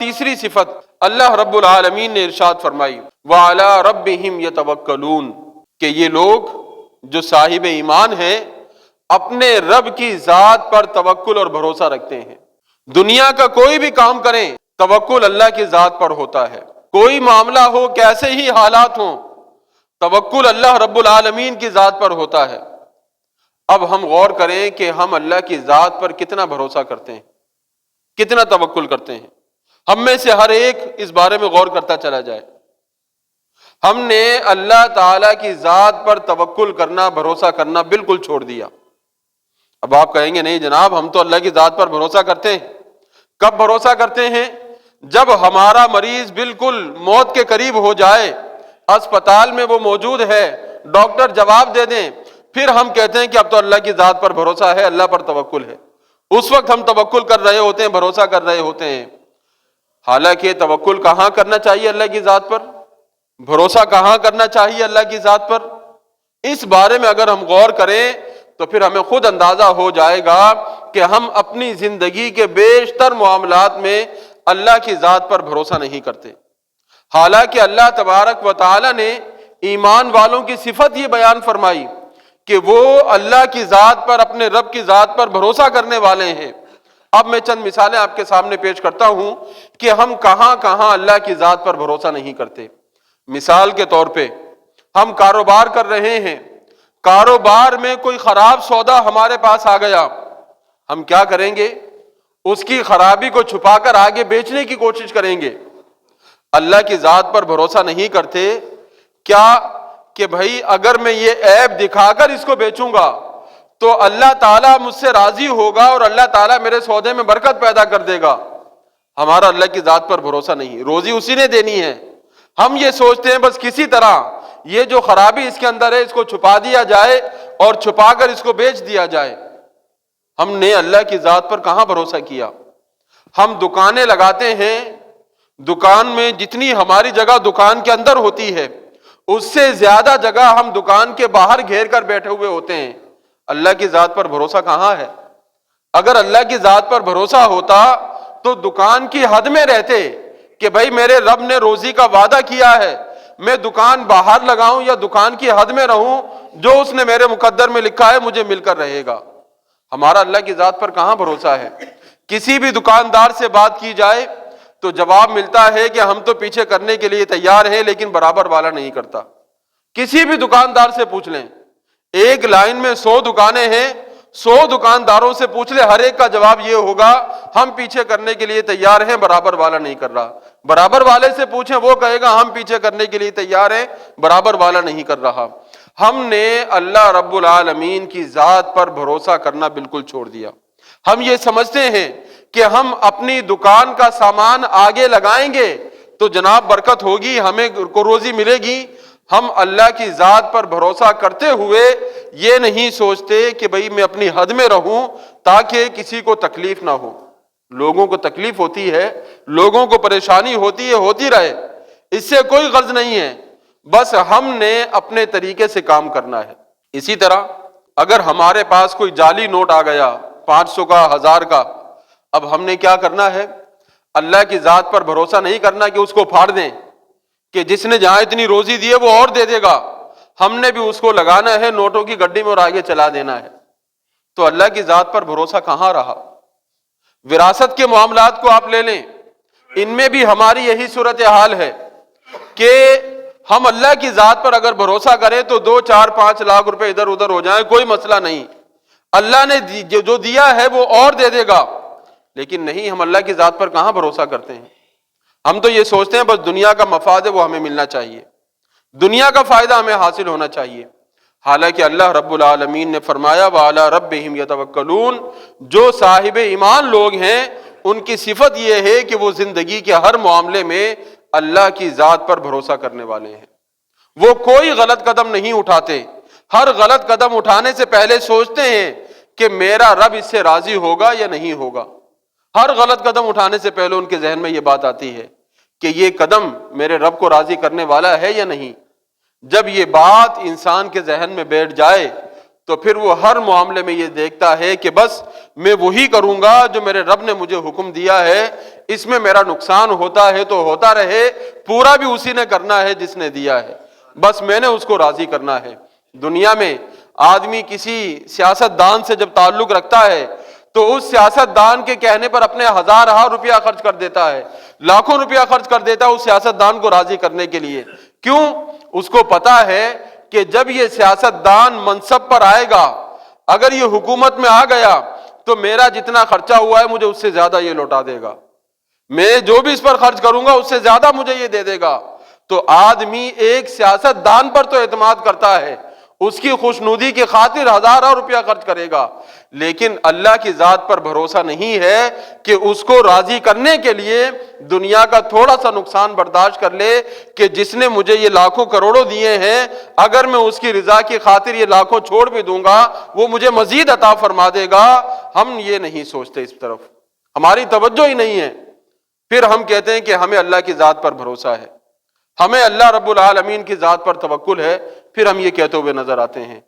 تیسری صفت اللہ رب العالمین نے ارشاد فرمائی وَعَلَىٰ رَبِّهِمْ يَتَوَكَّلُونَ کہ یہ لوگ جو صاحب ایمان ہیں اپنے رب کی ذات پر توکل اور بھروسہ رکھتے ہیں۔ دنیا کا کوئی بھی کام کریں توکل اللہ کی ذات پر ہوتا ہے، کوئی معاملہ ہو کیسے ہی حالات ہوں توکل اللہ رب العالمین کی ذات پر ہوتا ہے۔ اب ہم غور کریں کہ ہم اللہ کی ذات پر کتنا بھروسہ کرتے ہیں، کتنا توکل کرتے ہیں۔ ہم میں سے ہر ایک اس بارے میں غور کرتا چلا جائے۔ ہم نے اللہ تعالیٰ کی ذات پر توکل کرنا، بھروسہ کرنا بالکل چھوڑ دیا۔ اب آپ کہیں گے نہیں جناب ہم تو اللہ کی ذات پر بھروسہ کرتے ہیں۔ کب بھروسہ کرتے ہیں؟ جب ہمارا مریض بالکل موت کے قریب ہو جائے، اسپتال میں وہ موجود ہے، ڈاکٹر جواب دے دیں، پھر ہم کہتے ہیں کہ اب تو اللہ کی ذات پر بھروسہ ہے، اللہ پر توکل ہے۔ اس وقت ہم توکل کر رہے ہوتے ہیں، بھروسہ کر رہے ہوتے ہیں۔ حالانکہ توکل کہاں کرنا چاہیے اللہ کی ذات پر، بھروسہ کہاں کرنا چاہیے اللہ کی ذات پر، اس بارے میں اگر ہم غور کریں تو پھر ہمیں خود اندازہ ہو جائے گا کہ ہم اپنی زندگی کے بیشتر معاملات میں اللہ کی ذات پر بھروسہ نہیں کرتے۔ حالانکہ اللہ تبارک و تعالی نے ایمان والوں کی صفت یہ بیان فرمائی کہ وہ اللہ کی ذات پر، اپنے رب کی ذات پر بھروسہ کرنے والے ہیں۔ اب میں چند مثالیں آپ کے سامنے پیش کرتا ہوں کہ ہم کہاں کہاں اللہ کی ذات پر بھروسہ نہیں کرتے۔ مثال کے طور پہ ہم کاروبار کر رہے ہیں، کاروبار میں کوئی خراب سودا ہمارے پاس آ گیا، ہم کیا کریں گے؟ اس کی خرابی کو چھپا کر آگے بیچنے کی کوشش کریں گے۔ اللہ کی ذات پر بھروسہ نہیں کرتے کیا کہ بھائی اگر میں یہ عیب دکھا کر اس کو بیچوں گا تو اللہ تعالیٰ مجھ سے راضی ہوگا اور اللہ تعالیٰ میرے سودے میں برکت پیدا کر دے گا۔ ہمارا اللہ کی ذات پر بھروسہ نہیں، روزی اسی نے دینی ہے۔ ہم یہ سوچتے ہیں بس کسی طرح یہ جو خرابی اس کے اندر ہے اس کو چھپا دیا جائے اور چھپا کر اس کو بیچ دیا جائے۔ ہم نے اللہ کی ذات پر کہاں بھروسہ کیا؟ ہم دکانیں لگاتے ہیں، دکان میں جتنی ہماری جگہ دکان کے اندر ہوتی ہے اس سے زیادہ جگہ ہم دکان کے باہر گھیر کر بیٹھے ہوئے ہوتے ہیں۔ اللہ کی ذات پر بھروسہ کہاں ہے؟ اگر اللہ کی ذات پر بھروسہ ہوتا تو دکان کی حد میں رہتے کہ بھائی میرے رب نے روزی کا وعدہ کیا ہے، میں دکان باہر لگاؤں یا دکان کی حد میں رہوں، جو اس نے میرے مقدر میں لکھا ہے مجھے مل کر رہے گا۔ ہمارا اللہ کی ذات پر کہاں بھروسہ ہے؟ کسی بھی دکاندار سے بات کی جائے تو جواب ملتا ہے کہ ہم تو پیچھے کرنے کے لیے تیار ہیں لیکن برابر والا نہیں کرتا۔ کسی بھی دکاندار سے پوچھ لیں، ایک لائن میں 100 دکانیں ہیں، 100 دکانداروں سے پوچھ لیں، ہر ایک کا جواب یہ ہوگا ہم پیچھے کرنے کے لیے تیار ہیں، برابر والا نہیں کر رہا۔ برابر والے سے پوچھیں، وہ کہے گا ہم پیچھے کرنے کے لیے تیار ہیں، برابر والا نہیں کر رہا۔ ہم نے اللہ رب العالمین کی ذات پر بھروسہ کرنا بالکل چھوڑ دیا۔ ہم یہ سمجھتے ہیں کہ ہم اپنی دکان کا سامان آگے لگائیں گے تو جناب برکت ہوگی، ہمیں کو روزی ملے گی۔ ہم اللہ کی ذات پر بھروسہ کرتے ہوئے یہ نہیں سوچتے کہ بھئی میں اپنی حد میں رہوں تاکہ کسی کو تکلیف نہ ہو۔ لوگوں کو تکلیف ہوتی ہے، لوگوں کو پریشانی ہوتی ہے، ہوتی رہے، اس سے کوئی غرض نہیں ہے، بس ہم نے اپنے طریقے سے کام کرنا ہے۔ اسی طرح اگر ہمارے پاس کوئی جعلی نوٹ آ گیا 500 کا، 1000 کا، اب ہم نے کیا کرنا ہے؟ اللہ کی ذات پر بھروسہ نہیں کرنا کہ اس کو پھاڑ دیں کہ جس نے جہاں اتنی روزی دی ہے وہ اور دے دے گا، ہم نے بھی اس کو لگانا ہے نوٹوں کی گڈی میں اور آگے چلا دینا ہے۔ تو اللہ کی ذات پر بھروسہ کہاں رہا؟ وراثت کے معاملات کو آپ لے لیں، ان میں بھی ہماری یہی صورتحال ہے کہ ہم اللہ کی ذات پر اگر بھروسہ کریں تو 2، 4، 5 لاکھ روپے ادھر ادھر ہو جائیں کوئی مسئلہ نہیں، اللہ نے جو دیا ہے وہ اور دے دے گا۔ لیکن نہیں، ہم اللہ کی ذات پر کہاں بھروسہ کرتے ہیں؟ ہم تو یہ سوچتے ہیں بس دنیا کا مفاد ہے وہ ہمیں ملنا چاہیے، دنیا کا فائدہ ہمیں حاصل ہونا چاہیے۔ حالانکہ اللہ رب العالمین نے فرمایا وَعَلَىٰ رَبِّهِمْ يَتَوَكَّلُونَ، جو صاحب ایمان لوگ ہیں ان کی صفت یہ ہے کہ وہ زندگی کے ہر معاملے میں اللہ کی ذات پر بھروسہ کرنے والے ہیں۔ وہ کوئی غلط قدم نہیں اٹھاتے، ہر غلط قدم اٹھانے سے پہلے سوچتے ہیں کہ میرا رب اس سے راضی ہوگا یا نہیں ہوگا۔ ہر غلط قدم اٹھانے سے پہلے ان کے ذہن میں یہ بات آتی ہے کہ یہ قدم میرے رب کو راضی کرنے والا ہے یا نہیں۔ جب یہ بات انسان کے ذہن میں بیٹھ جائے تو پھر وہ ہر معاملے میں یہ دیکھتا ہے کہ بس میں وہی کروں گا جو میرے رب نے مجھے حکم دیا ہے، اس میں میرا نقصان ہوتا ہے تو ہوتا رہے، پورا بھی اسی نے کرنا ہے جس نے دیا ہے، بس میں نے اس کو راضی کرنا ہے۔ دنیا میں آدمی کسی سیاست دان سے جب تعلق رکھتا ہے تو اس سیاست دان کے کہنے پر اپنے ہزارہ روپیہ خرچ کر دیتا ہے، لاکھوں روپیہ خرچ کر دیتا ہے اس سیاست دان کو راضی کرنے کے لیے۔ کیوں؟ اس کو پتا ہے کہ جب یہ سیاست دان منصب پر آئے گا، اگر یہ حکومت میں آ گیا تو میرا جتنا خرچہ ہوا ہے مجھے اس سے زیادہ یہ لوٹا دے گا، میں جو بھی اس پر خرچ کروں گا اس سے زیادہ مجھے یہ دے دے گا۔ تو آدمی ایک سیاست دان پر تو اعتماد کرتا ہے، اس کی خوشنودی کی خاطر ہزارہ روپیہ خرچ کرے گا، لیکن اللہ کی ذات پر بھروسہ نہیں ہے کہ اس کو راضی کرنے کے لیے دنیا کا تھوڑا سا نقصان برداشت کر لے کہ جس نے مجھے یہ لاکھوں کروڑوں دیے ہیں، اگر میں اس کی رضا کی خاطر یہ لاکھوں چھوڑ بھی دوں گا وہ مجھے مزید عطا فرما دے گا۔ ہم یہ نہیں سوچتے، اس طرف ہماری توجہ ہی نہیں ہے۔ پھر ہم کہتے ہیں کہ ہمیں اللہ کی ذات پر بھروسہ ہے، ہمیں اللہ رب العالمین کی ذات پر توکل ہے، پھر ہم یہ کہتے ہوئے نظر آتے ہیں